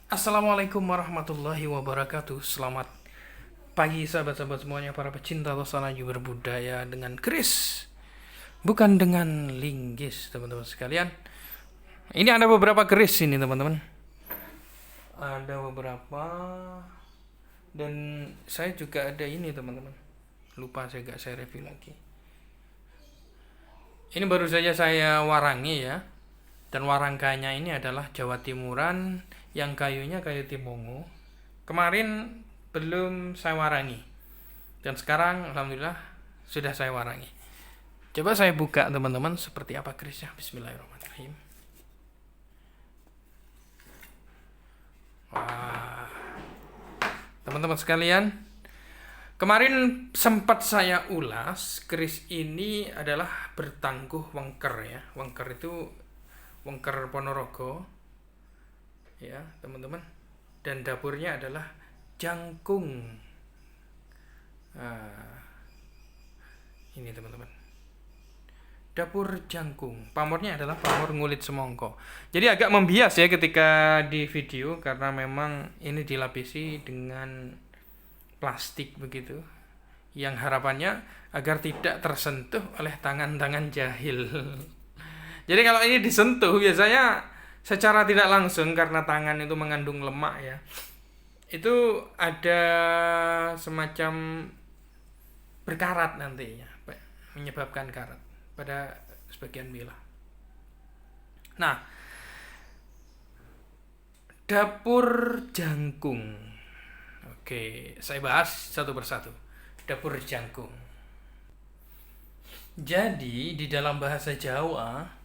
Assalamualaikum warahmatullahi wabarakatuh. Selamat pagi sahabat-sahabat semuanya, para pecinta Tosanaju berbudaya dengan keris, bukan dengan linggis, teman-teman sekalian. Ini ada beberapa keris ini, teman-teman. Ada beberapa, dan saya juga ada ini, teman-teman. Lupa saya review lagi. Ini baru saja saya warangi ya. Dan warangkanya ini adalah Jawa Timuran yang kayunya kayu timungu. Kemarin belum saya warangi. Dan sekarang alhamdulillah sudah saya warangi. Coba saya buka teman-teman seperti apa kerisnya. Bismillahirrahmanirrahim. Wah. Teman-teman sekalian, kemarin sempat saya ulas, keris ini adalah bertangguh wengker ya. Wengker itu Wengker Ponorogo ya teman-teman, dan dapurnya adalah jangkung. Nah, ini teman-teman, dapur jangkung. Pamornya adalah pamor ngulit semongko. Jadi agak membias ya ketika di video, karena memang ini dilapisi dengan plastik begitu, yang harapannya agar tidak tersentuh oleh tangan-tangan jahil. Jadi kalau ini disentuh biasanya secara tidak langsung, karena tangan itu mengandung lemak ya, itu ada semacam berkarat nantinya, menyebabkan karat pada sebagian wilayah. Nah, dapur jangkung. Oke, saya bahas satu persatu. Dapur jangkung. Jadi di dalam bahasa Jawa,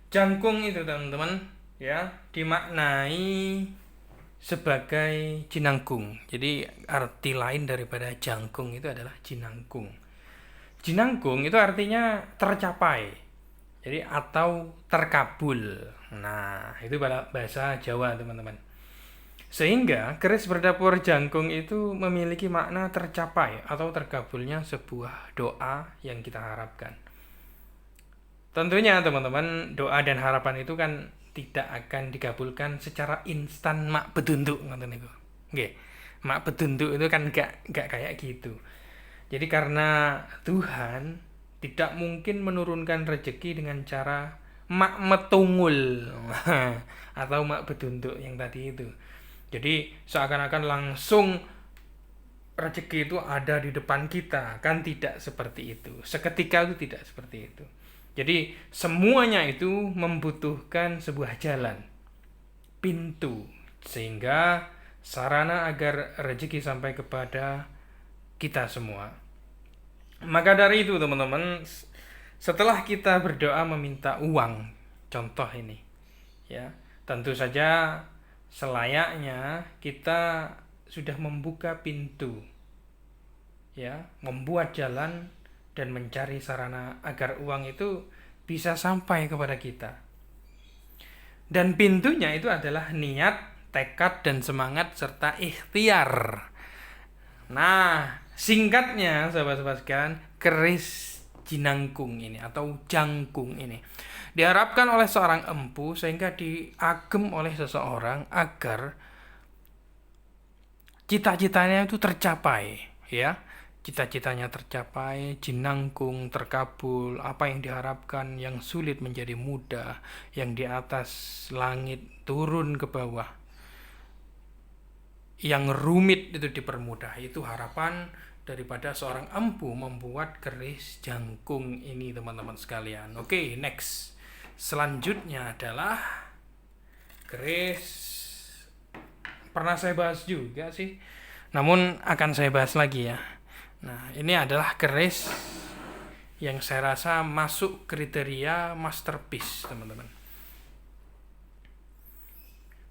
jangkung itu teman-teman ya dimaknai sebagai jinangkung. Jadi arti lain daripada jangkung itu adalah jinangkung. Jinangkung itu artinya tercapai. Jadi atau terkabul. Nah, itu bahasa Jawa teman-teman. Sehingga keris berdapur jangkung itu memiliki makna tercapai atau terkabulnya sebuah doa yang kita harapkan. Tentunya teman-teman, doa dan harapan itu kan tidak akan dikabulkan secara instan mak bedunduk ngoten niku. Nggih. Mak bedunduk itu kan gak kayak gitu. Jadi karena Tuhan tidak mungkin menurunkan rezeki dengan cara mak metungul atau mak bedunduk yang tadi itu. Jadi seakan-akan langsung rezeki itu ada di depan kita, kan tidak seperti itu. Seketika itu tidak seperti itu. Jadi semuanya itu membutuhkan sebuah jalan, pintu, sehingga sarana agar rezeki sampai kepada kita semua. Maka dari itu teman-teman, setelah kita berdoa meminta uang, contoh ini ya, tentu saja selayaknya kita sudah membuka pintu ya, membuat jalan dan mencari sarana agar uang itu bisa sampai kepada kita. Dan pintunya itu adalah niat, tekad, dan semangat serta ikhtiar. Nah, singkatnya sahabat-sahabat sekalian, keris jinangkung ini atau jangkung ini diharapkan oleh seorang empu sehingga diagem oleh seseorang agar cita-citanya itu tercapai ya. Cita-citanya tercapai, jinangkung terkabul, apa yang diharapkan yang sulit menjadi mudah, yang di atas langit turun ke bawah, yang rumit itu dipermudah. Itu harapan daripada seorang empu membuat keris jangkung ini teman-teman sekalian. Oke, next. Selanjutnya adalah keris, pernah saya bahas juga sih, namun akan saya bahas lagi ya. Nah, ini adalah keris yang saya rasa masuk kriteria masterpiece, teman-teman.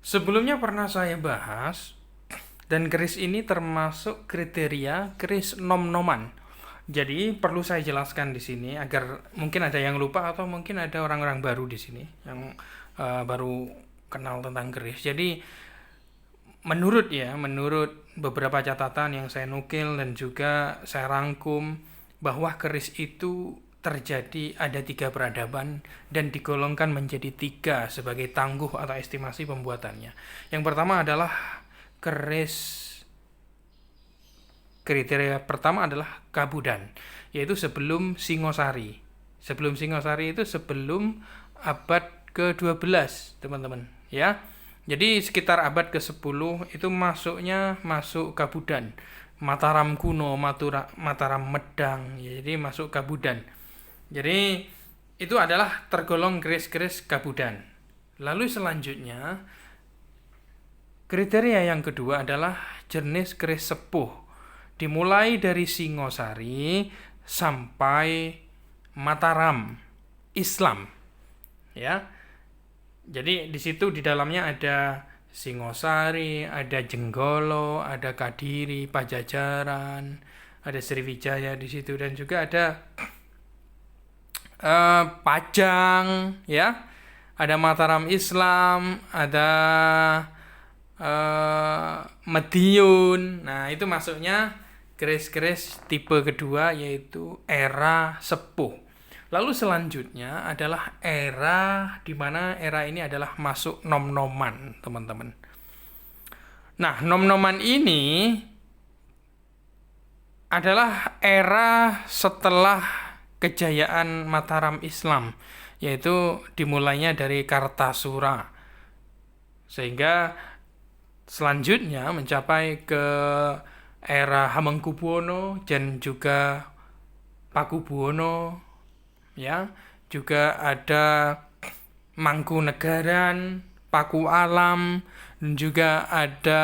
Sebelumnya pernah saya bahas, dan keris ini termasuk kriteria keris nom-noman. Jadi perlu saya jelaskan di sini agar mungkin ada yang lupa atau mungkin ada orang-orang baru di sini yang baru kenal tentang keris. Jadi menurut beberapa catatan yang saya nukil dan juga saya rangkum, bahwa keris itu terjadi ada 3 peradaban dan digolongkan menjadi 3 sebagai tangguh atau estimasi pembuatannya. Yang pertama adalah kriteria pertama adalah Kabudan, yaitu sebelum Singosari. Sebelum Singosari itu sebelum abad ke-12, teman-teman, ya. Jadi sekitar abad ke-10 itu masuk Kabudan. Mataram kuno, Mataram Medang, ya, jadi masuk Kabudan. Jadi itu adalah tergolong keris-keris Kabudan. Lalu selanjutnya kriteria yang kedua adalah jenis keris sepuh. Dimulai dari Singosari sampai Mataram Islam. Ya. Jadi di situ di dalamnya ada Singosari, ada Jenggolo, ada Kadiri, Pajajaran, ada Sriwijaya di situ dan juga ada Pajang, ya, ada Mataram Islam, ada Madiun. Nah, itu masuknya keris-keris tipe kedua, yaitu era sepuh. Lalu selanjutnya adalah era di mana era ini adalah masuk nom-noman, teman-teman. Nah, nom-noman ini adalah era setelah kejayaan Mataram Islam, yaitu dimulainya dari Kartasura, sehingga selanjutnya mencapai ke era Hamengkubuwono dan juga Pakubuwono, ya, juga ada Mangkunegaran, Paku Alam, dan juga ada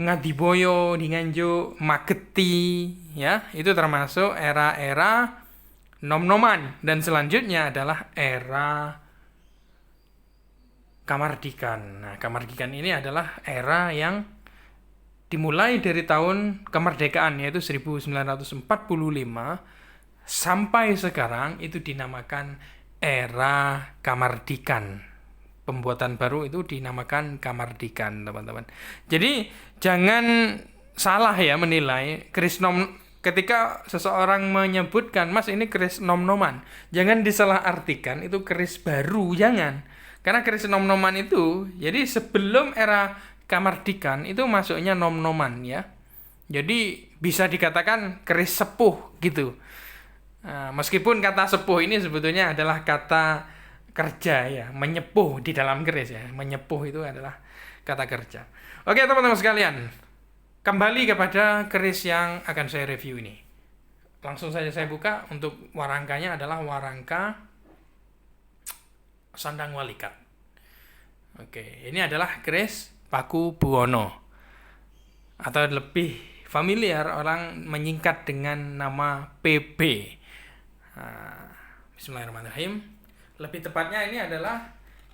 Ngadiboyo di Nganjuk, Mageti, ya, itu termasuk era-era nom-noman. Dan selanjutnya adalah era Kamardikan. Nah, Kamardikan ini adalah era yang dimulai dari tahun kemerdekaan, yaitu 1945 sampai sekarang itu dinamakan era Kamardikan. Pembuatan baru itu dinamakan Kamardikan, teman-teman. Jadi jangan salah ya menilai keris ketika seseorang menyebutkan, Mas ini keris nom-noman, jangan disalahartikan itu keris baru, jangan. Karena keris nom-noman itu, jadi sebelum era Kamardikan itu masuknya nom-noman, ya. Jadi bisa dikatakan keris sepuh gitu. Nah, meskipun kata sepuh ini sebetulnya adalah kata kerja, ya, menyepuh di dalam keris, ya. Menyepuh itu adalah kata kerja. Oke, teman-teman sekalian. Kembali kepada keris yang akan saya review ini. Langsung saja saya buka. Untuk warangkanya adalah warangka Sandang Walikat. Oke, ini adalah keris Pakubuwono, atau lebih familiar orang menyingkat dengan nama PB. Nah, bismillahirrahmanirrahim. Lebih tepatnya ini adalah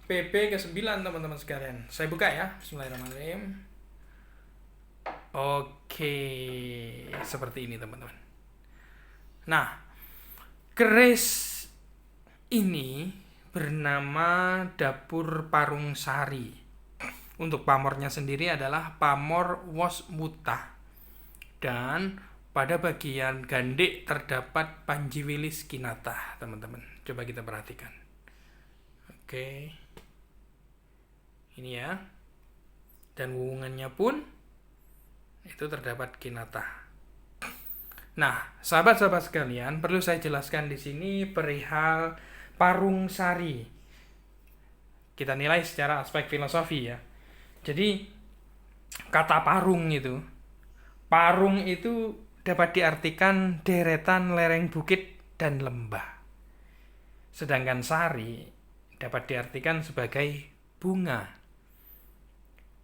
PB ke-9, teman-teman sekalian. Saya buka ya. Bismillahirrahmanirrahim. Oke, seperti ini, teman-teman. Nah, keris ini bernama Dapur Parung Sari. Untuk pamornya sendiri adalah pamor Woswutah. Dan pada bagian gandik terdapat Panjiwilis Kinatah, teman-teman. Coba kita perhatikan. Oke. Ini ya. Dan wuwungannya pun itu terdapat Kinatah. Nah, sahabat-sahabat sekalian, perlu saya jelaskan di sini perihal Parung Sari. Kita nilai secara aspek filosofi, ya. Jadi kata parung itu dapat diartikan deretan lereng bukit dan lembah. Sedangkan sari dapat diartikan sebagai bunga.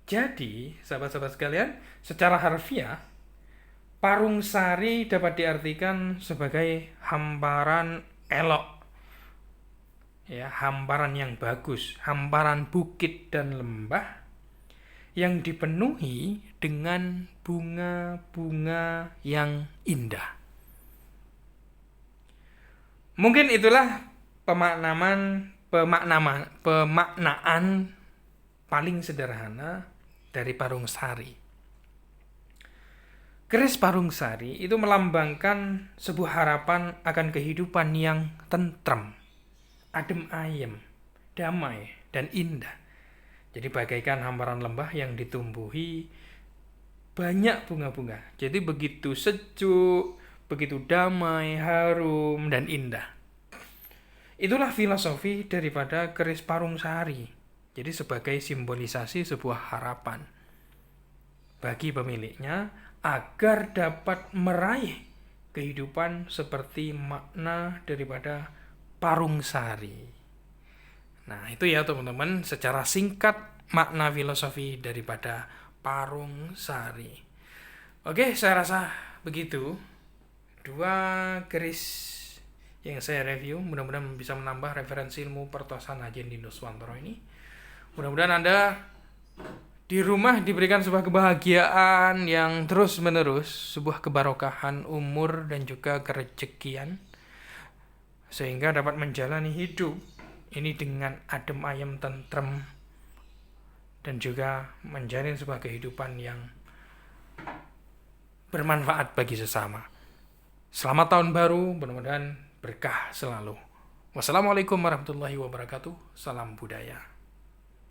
Jadi, sahabat-sahabat sekalian, secara harfiah, Parung Sari dapat diartikan sebagai hamparan elok. Ya, hamparan yang bagus, hamparan bukit dan lembah yang dipenuhi dengan bunga-bunga yang indah. Mungkin itulah pemaknaan paling sederhana dari Parung Sari. Keris Parungsari itu melambangkan sebuah harapan akan kehidupan yang tentram, adem ayem, damai, dan indah. Jadi bagaikan hamparan lembah yang ditumbuhi banyak bunga-bunga. Jadi begitu sejuk, begitu damai, harum, dan indah. Itulah filosofi daripada keris Parungsari. Jadi sebagai simbolisasi sebuah harapan bagi pemiliknya agar dapat meraih kehidupan seperti makna daripada Parungsari. Nah, itu ya teman-teman secara singkat makna filosofi daripada Parungsari. Oke, saya rasa begitu. 2 keris yang saya review, mudah-mudahan bisa menambah referensi ilmu pertosan Haji Andi Nuswantoro ini. Mudah-mudahan Anda di rumah diberikan sebuah kebahagiaan yang terus-menerus, sebuah kebarokahan umur dan juga kerejekian, sehingga dapat menjalani hidup ini dengan adem ayem tentrem dan juga menjalin sebuah kehidupan yang bermanfaat bagi sesama. Selamat tahun baru, mudah-mudahan berkah selalu. Wassalamualaikum warahmatullahi wabarakatuh. Salam budaya.